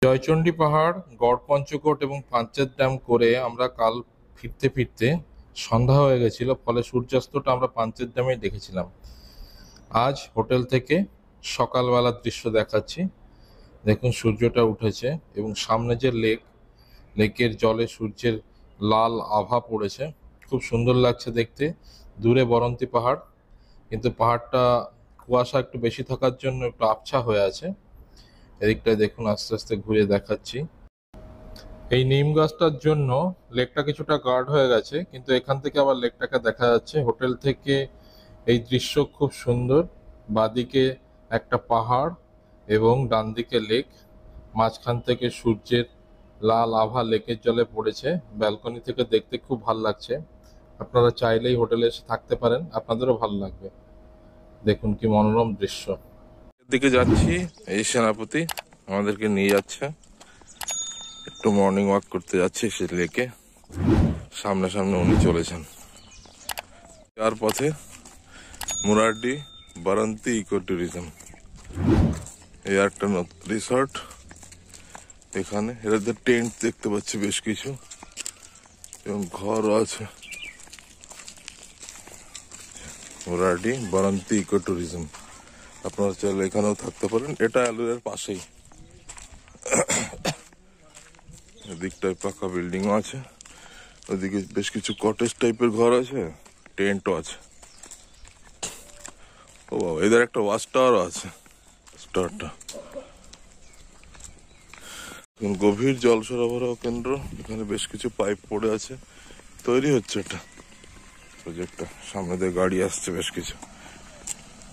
জয়চণ্ডী পাহাড়, গড়পঞ্চকোট এবং পাঞ্চেত ড্যাম করে আমরা কাল ফিরতে ফিরতে সন্ধ্যা হয়ে গেছিল, ফলে সূর্যাস্তটা আমরা পাঞ্চেত ড্যামেই দেখেছিলাম। আজ হোটেল থেকে সকালবেলার দৃশ্য দেখাচ্ছি। দেখুন সূর্যটা উঠেছে এবং সামনে যে লেকের জলে সূর্যের লাল আভা পড়েছে, খুব সুন্দর লাগছে দেখতে। দূরে বরন্তি পাহাড়, কিন্তু পাহাড়টা কুয়াশা একটু বেশি থাকার জন্য একটু আবছা হয়ে আছে। এদিকটায় দেখুন আস্তে আস্তে ঘুরে দেখাচ্ছি। এই নিম গাছটার জন্য লেকটা কিছুটা গার্ড হয়ে গেছে, কিন্তু এখান থেকে আবার লেকটাকে দেখা যাচ্ছে। হোটেল থেকে এই দৃশ্য খুব সুন্দর। বাদিকে একটা পাহাড় এবং ডান দিকে লেক, মাঝখান থেকে সূর্যের লাল আভা লেকের জলে পড়েছে। ব্যালকনি থেকে দেখতে খুব ভাল লাগছে। আপনারা চাইলেই হোটেলে এসে থাকতে পারেন, আপনাদেরও ভালো লাগবে। দেখুন কি মনোরম দৃশ্য। দিকে যাচ্ছি, এই সেনাপতি আমাদেরকে নিয়ে যাচ্ছে। একটু মর্নিং ওয়াক করতে যাচ্ছি সে লেকে। সামনে সামনে উনি চলেছেন। তার পথে মুরারডি বারান্তি ইকো ট্যুরিজম, এই একটা রিসর্ট। এখানে এদের টেন্ট দেখতে পাচ্ছি বেশ কিছু, এবং ঘরও আছে। মুরারডি বারান্তি ইকো ট্যুরিজম, আপনারা চাইলে এখানেও থাকতে পারেন। এটা আলুরের পাশেই। এদিকটায় পাকা বিল্ডিং আছে, ওদিকে বেশ কিছু কটেজ টাইপের ঘর আছে, টেন্টও আছে। ও বাবা, এদের একটা ওয়াচ টাওয়ারও আছে। টাওয়ারটা গভীর জল সরবরাহ কেন্দ্র। এখানে বেশ কিছু পাইপ পড়ে আছে, তৈরি হচ্ছে এটা প্রজেক্টটা। সামনে দিয়ে গাড়ি আসছে বেশ কিছু।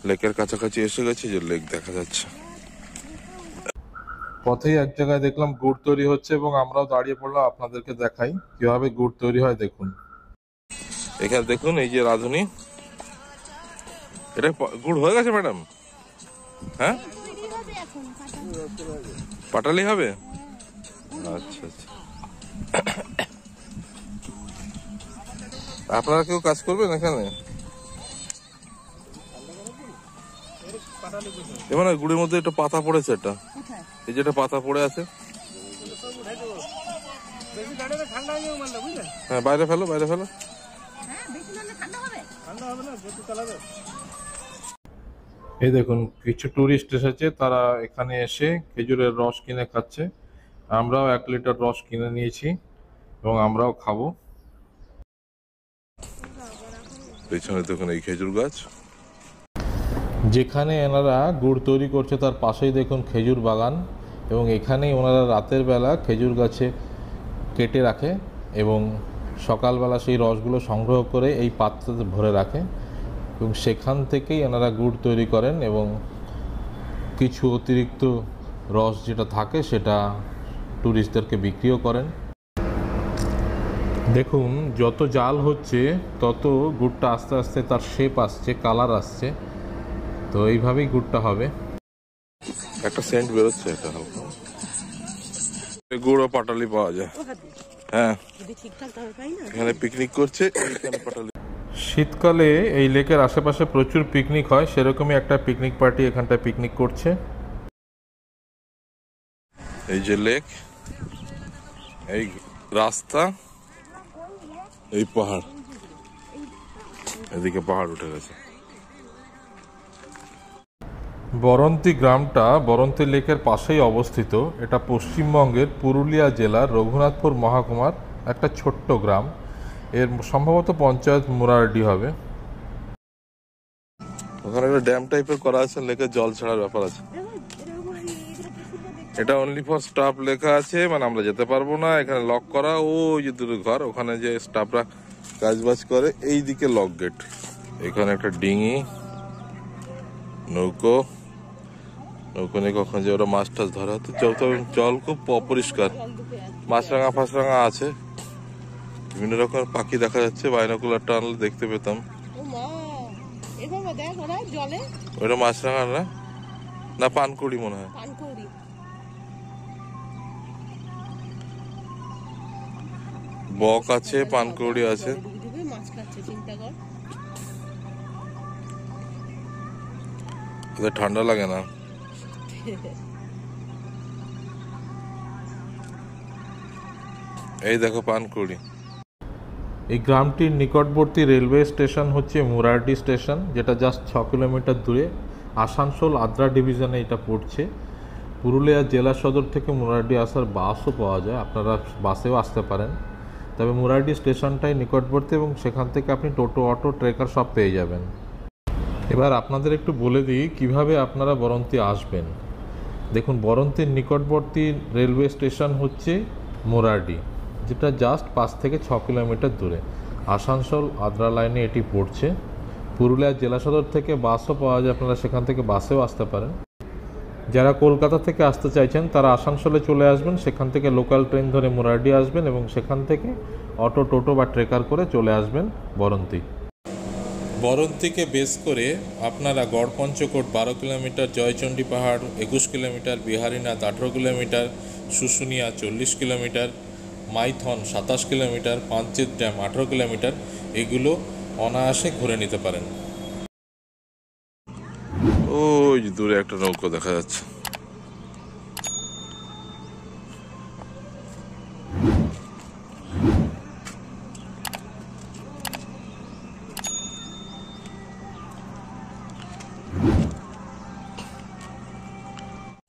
লেকের কাছাকাছি এসে গেছে, যে লেক দেখা যাচ্ছে। পথেই এক জায়গায় দেখলাম গুড় তৈরি হচ্ছে, এবং আমরাও দাঁড়িয়ে পড়লাম আপনাদেরকে দেখাই কিভাবে গুড় তৈরি হয়। দেখুন এখানে দেখুন, এই যে রাঁধুনি, এটা গুড় হয়ে গেছে ম্যাডাম? হ্যাঁ, পাটালি হবে। আচ্ছা আচ্ছা, আপনারা কেউ কাজ করবেন এখানে? এবার গুড়ের মধ্যে একটা পাতা পড়েছে, এটা এই যেটা পাতা পড়ে আছে। হ্যাঁ, বাইরে ফেলো, বাইরে ফেলো। এই দেখুন কিছু টুরিস্ট এসেছে, তারা এখানে এসে খেজুরের রস কিনে খাচ্ছে। আমরাও 1 লিটার রস কিনে নিয়েছি এবং আমরাও খাবো। পেছনে দেখুন এই খেজুর গাছ। যেখানে এনারা গুড় তৈরি করছে তার পাশেই দেখুন খেজুর বাগান, এবং এখানেই ওনারা রাতের বেলা খেজুর গাছে কেটে রাখে এবং সকালবেলা সেই রসগুলো সংগ্রহ করে এই পাত্রতে ভরে রাখে, এবং সেখান থেকেই এনারা গুড় তৈরি করেন, এবং কিছু অতিরিক্ত রস যেটা থাকে সেটা টুরিস্টদেরকে বিক্রিও করেন। দেখুন যত জাল হচ্ছে তত গুড়টা আস্তে আস্তে তার শেপ আসছে, কালার আসছে। তো এইভাবেই গুড়টা হবে। একটা সেন্ট বেরোচ্ছে, এটা হালকা। গুড় ও পাটালি পাওয়া যায়। হ্যাঁ, এখানে পিকনিক করছে। শীতকালে এই লেকের আশেপাশে প্রচুর পিকনিক হয়, সেরকমই একটা পিকনিক পার্টি এখানটায় পিকনিক করছে। এই যে লেক, এই রাস্তা, এই পাহাড়, এদিকে পাহাড় উঠে গেছে। বরন্তি গ্রামটা বরন্তি লেকের পাশেই অবস্থিত। এটা পশ্চিমবঙ্গের পুরুলিয়া জেলার রঘুনাথপুর মহকুমার একটা ছোট্ট গ্রাম। এর সম্ভবত পঞ্চায়েত মুরারডি হবে। ওখানে একটা ড্যাম টাইপের করা আছে, লেকের জল ছাড়ার ব্যাপার আছে। এটা অনলি ফর স্টাফ লেখা আছে, মানে আমরা যেতে পারবো না। এখানে লক করা। ওই যে দুটো ঘর, ওখানে যে স্টাফরা কাজবাজ করে, এই দিকে লক গেট। এখানে একটা ডিঙি, নৌকো নিয়ে কখন যে ওরা মাছ টাছ ধরা হতো। জল খুব অপরিষ্কার, মাছরাঙা ফাছরাঙা আছে, বিভিন্ন রকমের পাখি দেখা যাচ্ছে। বাইনোকুলার টানলে দেখতে পেতাম। ওটা মাছরাঙা না, না পানকড়ি মনে হয়। বক আছে, পানকৌড়ি আছে। ঠান্ডা লাগে না? এই দেখো পানকুড়ি। এই গ্রামটির নিকটবর্তী রেলওয়ে স্টেশন হচ্ছে মুরারডি স্টেশন, যেটা জাস্ট 6 কিলোমিটার দূরে। আসানসোল আদ্রা ডিভিশনে এটা পড়ছে। পুরুলিয়া জেলা সদর থেকে মুরারডি আসার বাসও পাওয়া যায়, আপনারা বাসেও আসতে পারেন। তবে মুরারডি স্টেশনটাই নিকটবর্তী এবং সেখান থেকে আপনি টোটো, অটো, ট্রেকার সব পেয়ে যাবেন। এবার আপনাদের একটু বলে দিই কিভাবে আপনারা বরন্তি আসবেন। দেখুন, বরন্তির নিকটবর্তী রেলওয়ে স্টেশন হচ্ছে মুরারডি, যেটা জাস্ট 5 থেকে 6 কিলোমিটার দূরে। আসানসোল আদ্রা লাইনে এটি পড়ছে। পুরুলিয়া জেলা সদর থেকে বাসও পাওয়া যায়, আপনারা সেখান থেকে বাসেও আসতে পারেন। যারা কলকাতা থেকে আসতে চাইছেন তারা আসানসোলে চলে আসবেন, সেখান থেকে লোকাল ট্রেন ধরে মুরারডি আসবেন এবং সেখান থেকে অটো, টোটো বা ট্রেকার করে চলে আসবেন বরন্তি। বরন্তিকে বেস করে আপনারা Garhpanchkot 12 kilometre, Joychandi Pahar 21 kilometre, Biharinath 18 kilometre, Susunia 40 kilometre, Maithon 27 kilometre, Panchet dam 18 kilometre, এগুলো অনায়াসে ঘুরে নিতে পারেন। ওই যে দূরে একটা নৌকো দেখা যাচ্ছে।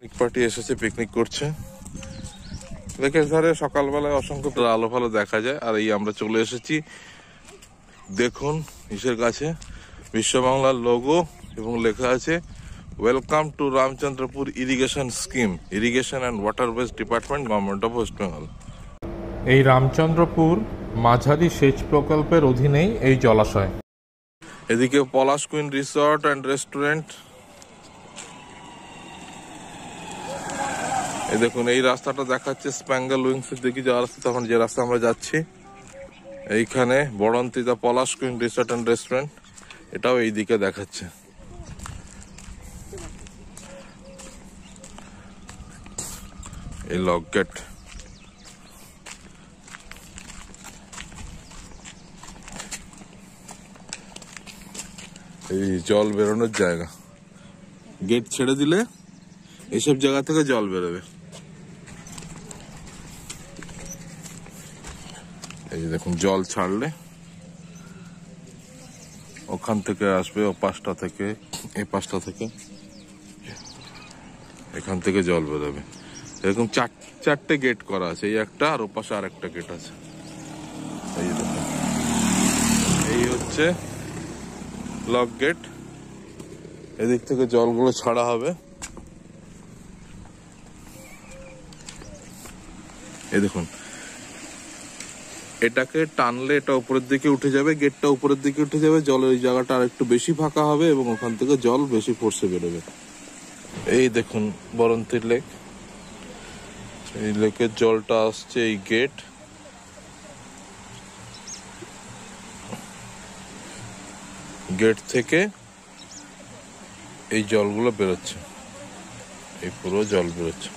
পিকনিক পার্টি এসেছে, পিকনিক করছে। লেকের ধারে সকালবেলায় অসংখ্য আলো ফালো দেখা যায়। আর এই আমরা চলে এসেছি, দেখুন ইসের কাছে বিশ্ব বাংলার লোগো এবং লেখা আছে welcome to Ramchandrapur irrigation scheme, irrigation and waterways department, government of West Bengal. এই রামচন্দ্রপুর মাঝারি সেচ প্রকল্পের অধীনেই এই জলাশয়। এদিকে পলাশ কুইন রিসর্ট অ্যান্ড রেস্টুরেন্ট। এই দেখুন, এই রাস্তাটা দেখাচ্ছে স্প্যাঙ্গেল উইংসের দিকে যাওয়ার রাস্তা। তখন যে রাস্তা আমরা যাচ্ছি, এইখানে বড়ন্তি দা পলাশ কুইন রিসর্ট অ্যান্ড রেস্টুরেন্ট, এটাও এই দিকে দেখাচ্ছে। এই লক গেট। এই জল বেরোনোর জায়গা, গেট ছেড়ে দিলে এইসব জায়গা থেকে জল বেরোবে। এই দেখুন, জল ছাড়লে ওখান থেকে আসবে, ও পাশটা থেকে, এই পাশটা থেকে, এখান থেকে জল বেরোবে। এরকম চারটে গেট করা আছে, এই একটা আর ও পাশে আর একটা গেট আছে। এই দেখুন, এই হচ্ছে লক গেট। এদিক থেকে জলগুলো ছাড়া হবে। এই দেখুন, এটাকে টানলে এটা উপরের দিকে উঠে যাবে, গেটটা উপরের দিকে উঠে যাবে, জলের এই জায়গাটা আর একটু বেশি ফাঁকা হবে এবং ওখান থেকে জল বেশি ফোর্সে বেরোবে। এই দেখুন বরন্তির লেক, এই লেকের জলটা আসছে এই গেট, গেট থেকে এই জলগুলো বেরোচ্ছে, এই পুরো জল বেরোচ্ছে।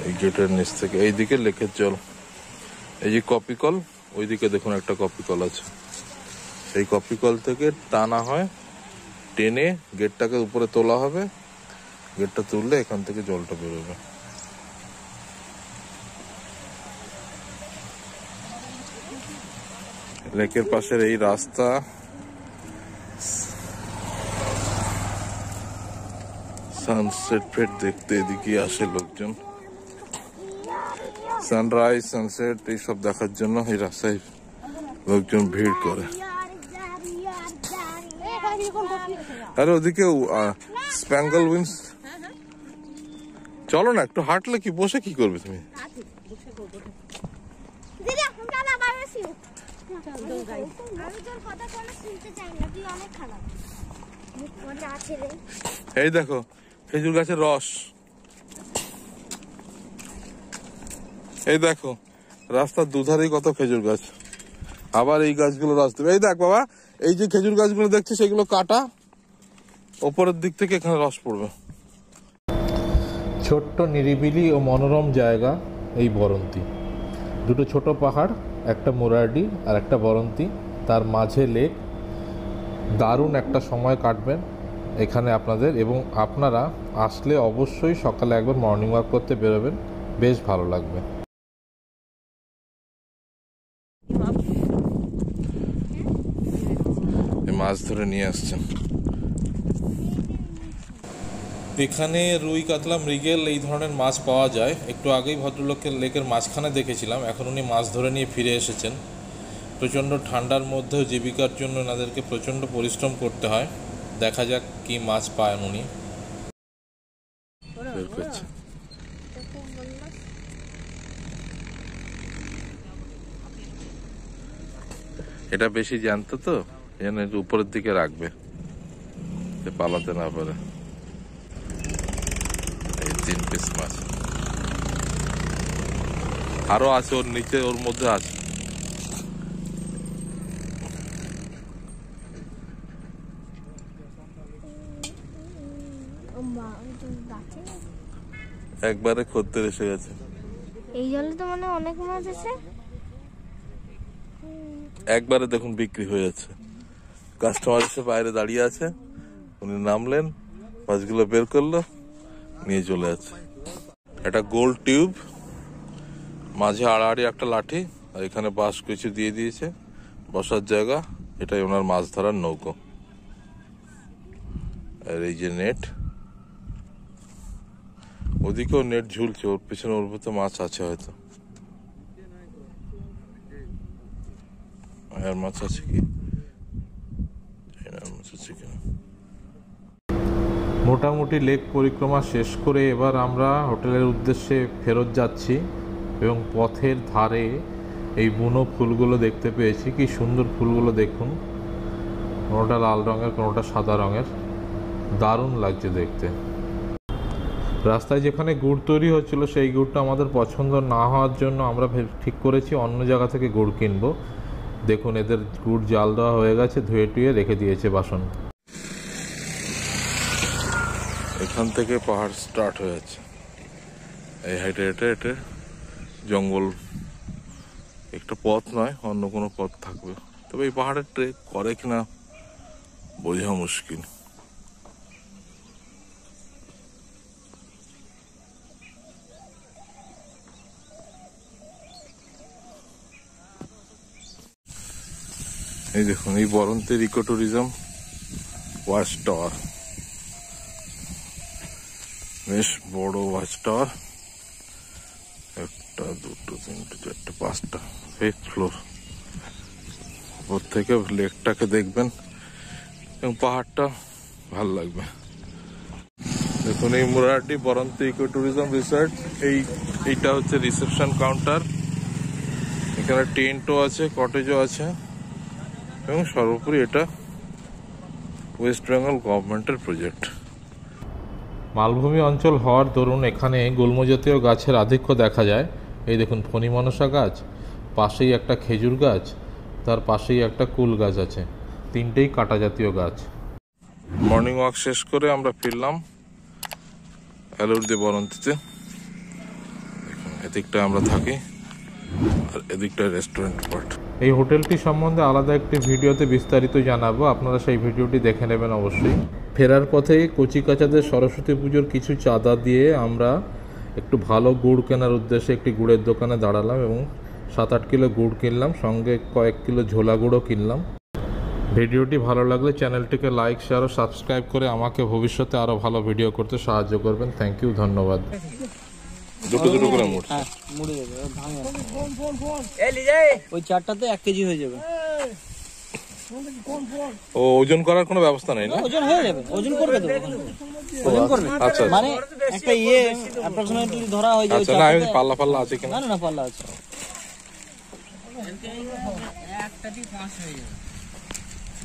এই গেটের নিচ থেকে এইদিকে লেকের জল। এই যে কপি কল, ওইদিকে দেখুন একটা কপি কল আছে, সেই কপি কল থেকে টানা হয়, টেনে গেটটাকে উপরে তোলা হবে, গেটটা তুললে এখান থেকে জলটা বেরোবে। লেকের পাশের এই রাস্তা, সানসেট ফেট দেখতে এদিকে আসে লোকজন। সানরাইজ, সানসেট এইসব দেখার জন্য এই রাস্তায় লোকজন ভিড় করে। আর ওদিকে স্প্যাঙ্গল উইংস, চলো না একটু হাঁটলে, কি বসে কি করবে তুমি? এই দেখো খেজুর গাছের রস, এই দেখো রাস্তার দুধারেই কত খেজুর গাছ। আবার এই গাছগুলো রাস্তা, এই দেখ বাবা, এই যে খেজুর গাছগুলো দেখছিস সেগুলো কাটা, ওপরের দিক থেকে এখানে রস পড়বে। ছোট্ট নিরিবিলি ও মনোরম জায়গা এই বরন্তি। দুটো ছোট পাহাড়, একটা মুরারডি আর একটা বরন্তি, তার মাঝে লেক। দারুণ একটা সময় কাটবেন এখানে আপনাদের, এবং আপনারা আসলে অবশ্যই সকালে একবার মর্নিং ওয়াক করতে বেরোবেন, বেশ ভালো লাগবে। মাছ ধরে নিয়ে আসছেন এখানে রুই, কাতলা, মৃগেল এই ধরনের মাছ পাওয়া যায়। একটু আগেই ভদ্রলোককে লেকের মাঝখানে দেখেছিলাম, এখন উনি মাছ ধরে নিয়ে ফিরে এসেছেন। প্রচণ্ড ঠান্ডার মধ্যেও জীবিকার জন্য এনাদেরকে প্রচণ্ড পরিশ্রম করতে হয়। দেখা যাক কি মাছ পায় উনি। বের করছে। এটা বেশি জ্যান্ত তো, এজন্য একটু উপরের দিকে রাখবে, যে পালাতে না পারে। এই 3 পিস মাছ আরো আছে, ওর নিচে, ওর মধ্যে আছে। একবারে খদ্দের এসে গেছে। এই জলে তো মানে অনেক মাছ আছে। একবারে দেখুন বিক্রি হয়ে যাচ্ছে। কাস্টমার এসে বাইরে দাঁড়িয়ে আছে, উনি নামলেন, মাছগুলো বের করলো, নিয়ে চলে যাচ্ছে। এটা গোল টিউব, মাঝে আড়াআড়ি একটা লাঠি, আর এখানে বাঁশ কিছু দিয়ে দিয়েছে বসার জায়গা। এটাই ওনার মাছ ধরার নৌকো। আর এই যে নেট, ওদিকেও নেট ঝুলছে, ওর পিছনে ওর ভিতরে মাছ আছে হয়তো। আর মাছ আছে কি, মাছ আছে কিনা। মোটামুটি লেক পরিক্রমা শেষ করে এবার আমরা হোটেলের উদ্দেশ্যে ফেরত যাচ্ছি, এবং পথের ধারে এই বুনো ফুলগুলো দেখতে পেয়েছি। কি সুন্দর ফুলগুলো দেখুন, কোনোটা লাল রঙের, কোনোটা সাদা রঙের, দারুণ লাগছে দেখতে। রাস্তায় যেখানে গুড় তৈরি হচ্ছিল, সেই গুড়টা আমাদের পছন্দ না হওয়ার জন্য আমরা ঠিক করেছি অন্য জায়গা থেকে গুড় কিনবো। দেখুন এদের গুড় জাল দেওয়া হয়ে গেছে, ধুয়ে টুয়ে রেখে দিয়েছে বাসন। এখান থেকে পাহাড় স্টার্ট হয়ে যাচ্ছে। এই হাইটে হেঁটে হেঁটে জঙ্গল, একটা পথ নয়, অন্য কোনো পথ থাকবে। তবে এই পাহাড়ের ট্রেক করে কিনা বোঝা মুশকিল। এই দেখুন, এই বরন্তের ইকো ট্যুরিজম ওয়াচ টাওয়ার, বেশ বড় ওয়াচ টাওয়ার। 1 2 3 4 5টা 8th ফ্লোর। ওর থেকে লেকটাকে দেখবেন এবং পাহাড়টা ভালো লাগবে। দেখুন এই মুরাটি বরন্ত ইকো ট্যুরিজম রিসর্ট, এইটা হচ্ছে রিসেপশন কাউন্টার। এখানে টেন্টও আছে, কটেজও আছে, এবং সর্বোপরি এটা ওয়েস্ট বেঙ্গল গভর্নমেন্টের প্রজেক্ট। মালভূমি অঞ্চল হওয়ার দরুন এখানে গুল্মজাতীয় গাছের আধিক্য দেখা যায়। এই দেখুন ফণী মনসা গাছ, পাশেই একটা খেজুর গাছ, তার পাশেই একটা কুল গাছ আছে, তিনটেই কাঁটা জাতীয় গাছ। মর্নিং ওয়াক শেষ করে আমরা ফিরলাম এলুরদি বরন্তিতে। এদিকটা আমরা থাকি, আর এদিকটা রেস্টুরেন্ট পার্ট। এই হোটেলটি সম্বন্ধে আলাদা একটি ভিডিওতে বিস্তারিত জানাবো, আপনারা সেই ভিডিওটি দেখে নেবেন অবশ্যই। ফেরার পথে কচিকাচাদের সরস্বতী পুজোর কিছু চাঁদা দিয়ে আমরা একটু ভালো গুড় কেনার উদ্দেশ্যে একটি গুড়ের দোকানে দাঁড়ালাম, এবং 7-8 কিলো গুড় কিনলাম, সঙ্গে কয়েক কিলো ঝোলা গুঁড়ো কিনলাম। ভিডিওটি ভালো লাগলে চ্যানেলটিকে লাইক, শেয়ার ও সাবস্ক্রাইব করে আমাকে ভবিষ্যতে আরও ভালো ভিডিও করতে সাহায্য করবেন। থ্যাংক ইউ, ধন্যবাদ। দুটো দুটো করে মুড়ছে। মুড়ে যাবে, ভাঙে। ওই 4টাতে 1 কেজি হয়ে যাবে। ও ওজন করার কোনো ব্যবস্থা নেই না? ওজন হয়ে যাবে, ওজন করবে তো ওখানে। ওজন করবে। আচ্ছা, মানে একটা অ্যাপ্রক্সিমেটলি ধরা হয় যে আচ্ছা, না আমি পাল্লা পাল্লা আছে কিনা। না পাল্লা আছে।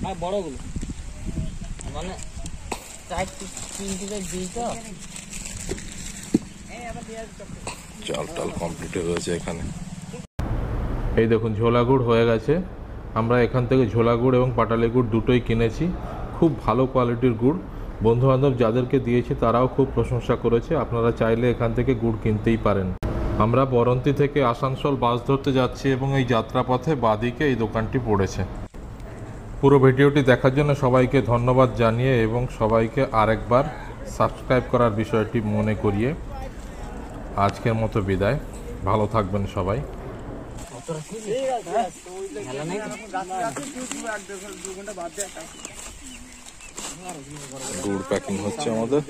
আর বড়গুলো মানে 4-3 কিলো দিই তো। চাল টাল কমপ্লিট হয়ে গেছে এখানে। এই দেখুন ঝোলা গুড় হয়ে গেছে। আমরা এখান থেকে ঝোলা গুড় এবং পাটালি গুড় দুটোই কিনেছি। খুব ভালো কোয়ালিটির গুড়। বন্ধুবান্ধব যাদেরকে দিয়েছি তারাও খুব প্রশংসা করেছে। আপনারা চাইলে এখান থেকে গুড় কিনতেই পারেন। আমরা বরন্তি থেকে আসানসোল বাস ধরতে যাচ্ছি, এবং এই যাত্রাপথে বাঁদিকে এই দোকানটি পড়েছে। পুরো ভিডিওটি দেখার জন্য সবাইকে ধন্যবাদ জানিয়ে এবং সবাইকে আরেকবার সাবস্ক্রাইব করার বিষয়টি মনে করিয়ে আজকের মতো বিদায়। ভালো থাকবেন সবাই। গুড় প্যাকিং হচ্ছে আমাদের।